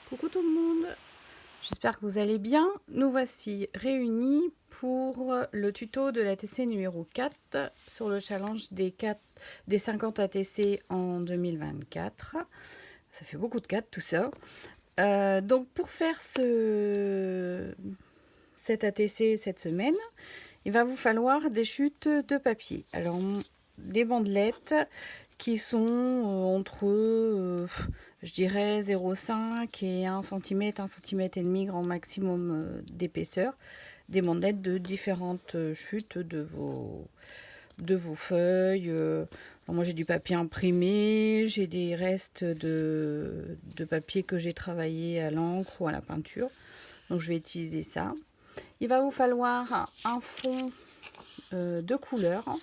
Coucou tout le monde, j'espère que vous allez bien. Nous voici réunis pour le tuto de l'ATC numéro 4 sur le challenge des 50 ATC en 2024. Ça fait beaucoup de 4 tout ça. Donc pour faire cet ATC cette semaine, il va vous falloir des chutes de papier. Alors des bandelettes qui sont entre, je dirais, 0,5 et 1 cm, 1 cm et demi grand maximum d'épaisseur. Des bandelettes de différentes chutes de vos feuilles. Alors moi j'ai du papier imprimé, j'ai des restes de papier que j'ai travaillé à l'encre ou à la peinture. Donc je vais utiliser ça. Il va vous falloir un fond de couleur.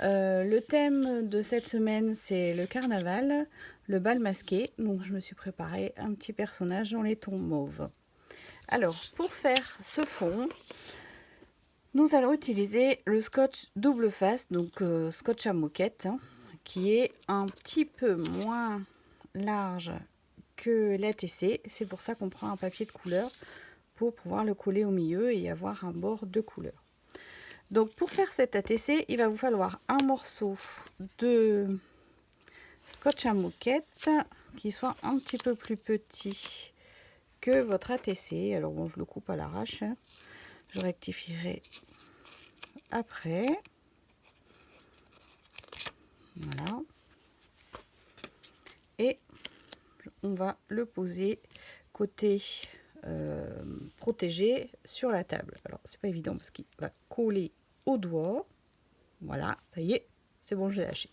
Le thème de cette semaine, c'est le carnaval, le bal masqué. Donc je me suis préparé un petit personnage dans les tons mauves. Alors, pour faire ce fond, nous allons utiliser le scotch double face, donc scotch à moquette, qui est un petit peu moins large que l'ATC. C'est pour ça qu'on prend un papier de couleur pour pouvoir le coller au milieu et avoir un bord de couleur. Donc pour faire cet ATC, il va vous falloir un morceau de scotch à moquette qui soit un petit peu plus petit que votre ATC. Alors bon, je le coupe à l'arrache, je rectifierai après. Voilà. Et on va le poser côté protégé sur la table. Alors c'est pas évident parce qu'il va coller au doigt. Voilà, ça y est, c'est bon, j'ai lâché.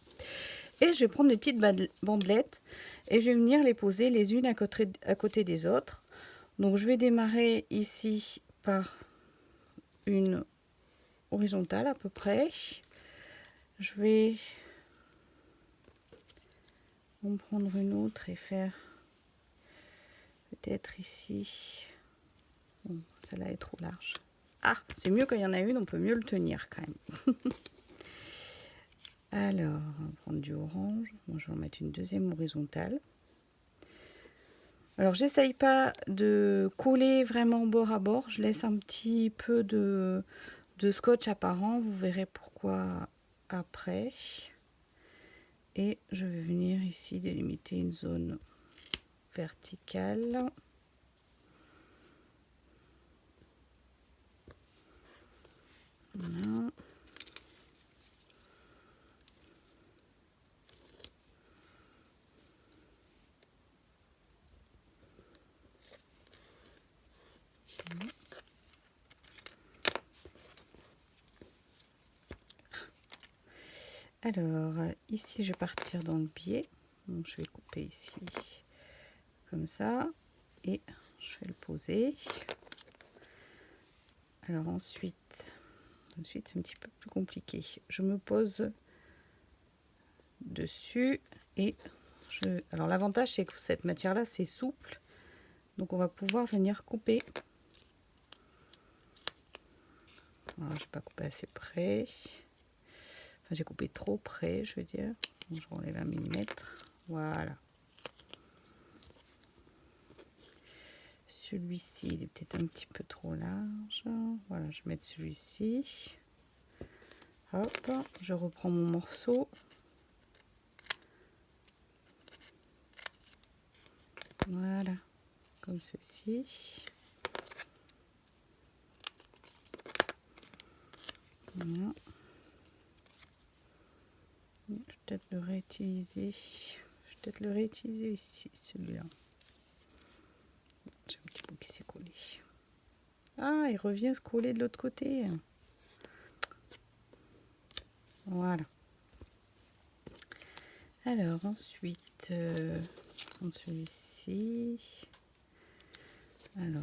Et je vais prendre des petites bandelettes et je vais venir les poser les unes à côté des autres. Donc je vais démarrer ici par une horizontale à peu près. Je vais en prendre une autre et faire peut-être ici. Bon, celle-là est trop large. Ah, c'est mieux quand il y en a une, on peut mieux le tenir quand même. Alors, on va prendre du orange. Moi, je vais en mettre une deuxième horizontale. Alors, j'essaye pas de coller vraiment bord à bord. Je laisse un petit peu de scotch apparent. Vous verrez pourquoi après. Et je vais venir ici délimiter une zone verticale. Voilà. Alors, ici, je vais partir dans le biais. Donc, je vais couper ici comme ça. Et je vais le poser. Alors, ensuite c'est un petit peu plus compliqué. Je me pose dessus et alors, l'avantage, c'est que cette matière-là, c'est souple. Donc, on va pouvoir venir couper. Alors, je n'ai pas coupé assez près. Enfin, j'ai coupé trop près, je veux dire. Donc, je relève 1 mm. Voilà. Celui-ci, il est peut-être un petit peu trop large. Voilà, je vais mettre celui-ci. Hop, je reprends mon morceau. Voilà, comme ceci. Voilà. Je vais peut-être le réutiliser. Ici, celui-là. J'ai un petit bout qui s'est collé. Ah, il revient se coller de l'autre côté. Voilà. Alors ensuite, prendre celui-ci. Alors,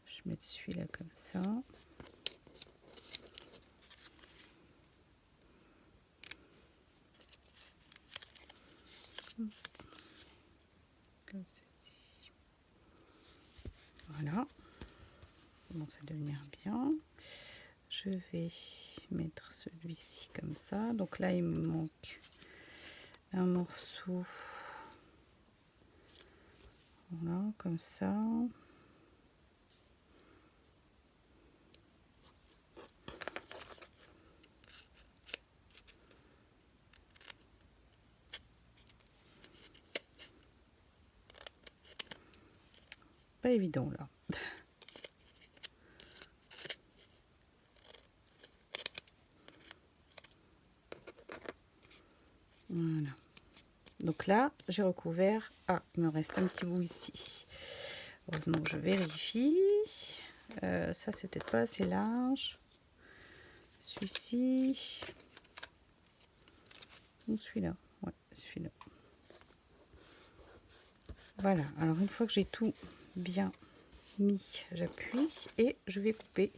je vais mettre celui-là comme ça. Comme ceci. Voilà. Ça commence à devenir bien. Je vais mettre celui-ci comme ça. Donc là, il me manque un morceau Voilà, comme ça. Pas évident là. Voilà. Donc là, j'ai recouvert. Ah, il me reste un petit bout ici. Heureusement que je vérifie. Ça, c'est peut-être pas assez large. Celui-ci. Ou celui-là. Ouais, celui-là. Voilà. Alors, une fois que j'ai tout bien mis, j'appuie et je vais couper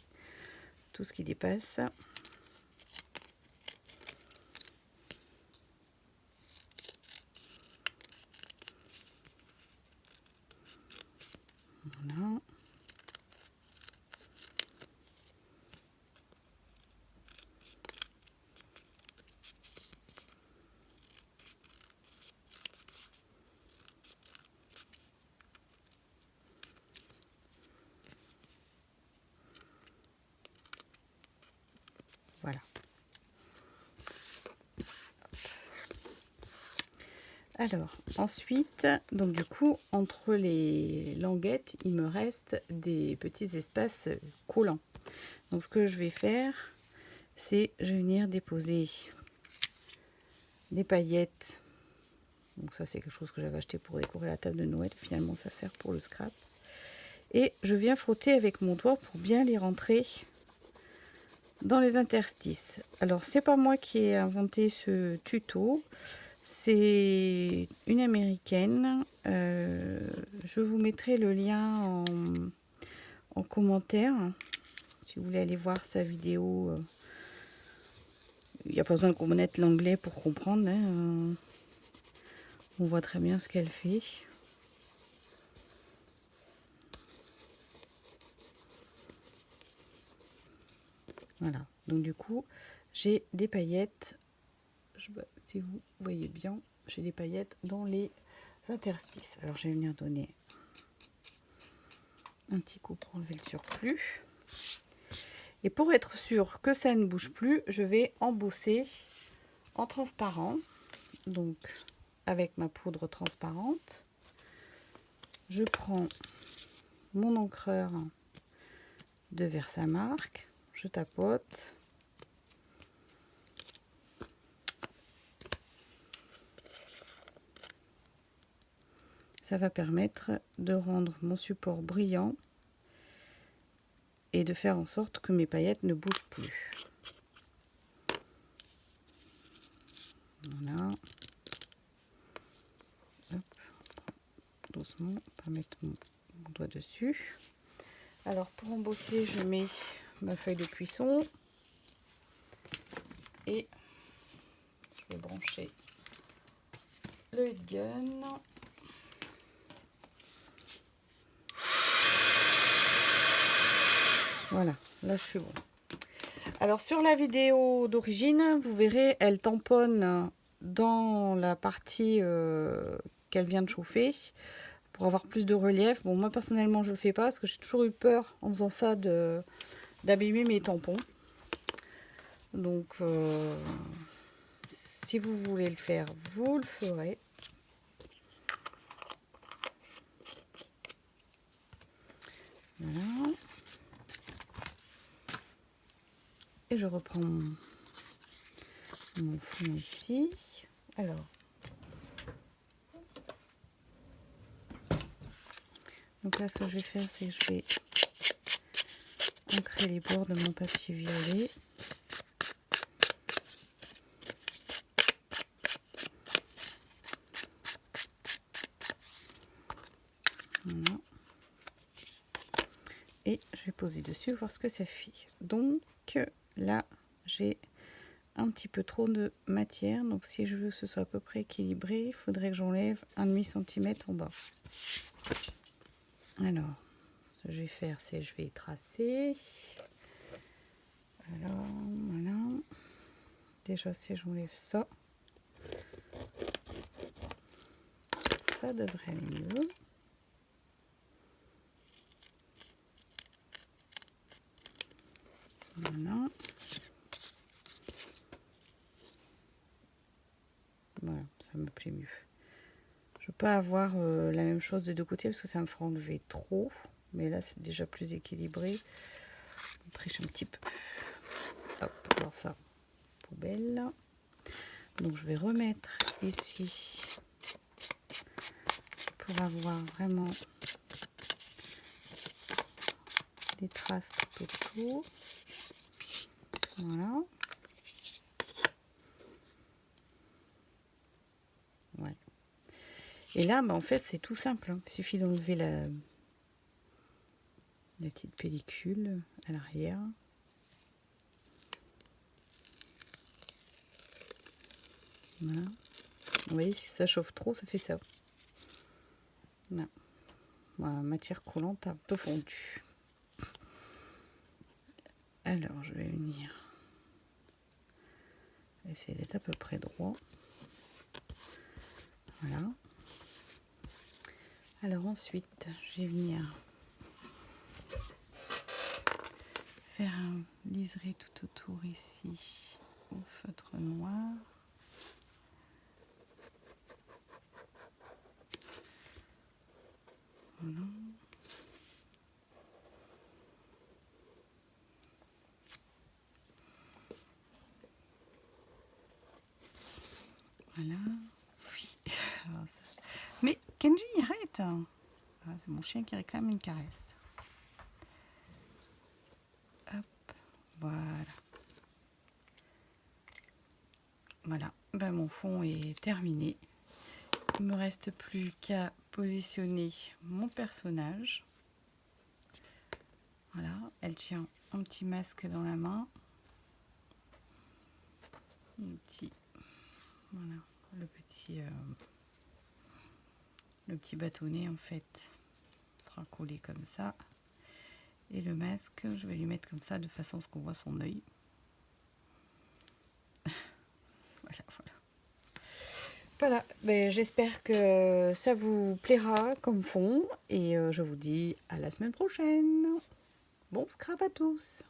tout ce qui dépasse. Voilà. Voilà. Alors, ensuite, donc du coup, entre les languettes, il me reste des petits espaces collants. Donc, ce que je vais faire, c'est je vais venir déposer des paillettes. Donc ça, c'est quelque chose que j'avais acheté pour décorer la table de Noël. Finalement, ça sert pour le scrap. Et je viens frotter avec mon doigt pour bien les rentrer dans les interstices. Alors, c'est pas moi qui ai inventé ce tuto. C'est une américaine. Je vous mettrai le lien en commentaire. Si vous voulez aller voir sa vidéo. Il n'y a pas besoin de connaître l'anglais pour comprendre. Hein. On voit très bien ce qu'elle fait. Voilà. Donc du coup, j'ai des paillettes. Je sais pas si vous voyez bien. J'ai des paillettes dans les interstices. Alors je vais venir donner un petit coup pour enlever le surplus. Et pour être sûr que ça ne bouge plus, je vais embosser en transparent. Donc avec ma poudre transparente, je prends mon encreur de Versamark, je tapote. Ça va permettre de rendre mon support brillant et de faire en sorte que mes paillettes ne bougent plus. Voilà. Hop. Doucement, pas mettre mon doigt dessus. Alors pour embosser, je mets ma feuille de cuisson et je vais brancher le heat gun. Voilà, là je suis bon. Alors sur la vidéo d'origine, vous verrez, elle tamponne dans la partie qu'elle vient de chauffer pour avoir plus de relief. Bon, moi personnellement je le fais pas parce que j'ai toujours eu peur en faisant ça d'abîmer mes tampons. Donc si vous voulez le faire, vous le ferez. Voilà. Et je reprends mon fond ici. Alors, donc là, ce que je vais faire, c'est que je vais ancrer les bords de mon papier violet. Voilà. Et je vais poser dessus, voir ce que ça fait. Donc là, j'ai un petit peu trop de matière. Donc si je veux que ce soit à peu près équilibré, il faudrait que j'enlève 1,5 cm en bas. Alors, ce que je vais faire, c'est je vais tracer. Alors, voilà. Déjà, si j'enlève ça, ça devrait aller mieux. Voilà. Voilà, ça me plaît mieux. Je ne veux pas avoir la même chose des deux côtés parce que ça me fera enlever trop. Mais là, c'est déjà plus équilibré. On triche un petit peu. Hop, alors ça, poubelle. Donc, je vais remettre ici pour avoir vraiment des traces tout autour. Voilà. Ouais. Et là, bah, en fait, c'est tout simple. Hein. Il suffit d'enlever la petite pellicule à l'arrière. Voilà. Vous voyez, si ça chauffe trop, ça fait ça. Voilà. Voilà, matière collante un peu fondue. Alors, je vais venir essayer d'être à peu près droit. Voilà. Alors ensuite, je vais venir faire un liseré tout autour ici au feutre noir. Voilà. Voilà. Oui. Alors ça... Mais Kenji, arrête. Ah, c'est mon chien qui réclame une caresse. Hop. Voilà. Voilà. Ben, mon fond est terminé. Il me reste plus qu'à positionner mon personnage. Voilà. Elle tient un petit masque dans la main. Un petit... Voilà. Le petit bâtonnet en fait sera collé comme ça, et le masque je vais lui mettre comme ça de façon à ce qu'on voit son œil. Voilà, ben, j'espère que ça vous plaira comme fond et je vous dis à la semaine prochaine. Bon scrap à tous.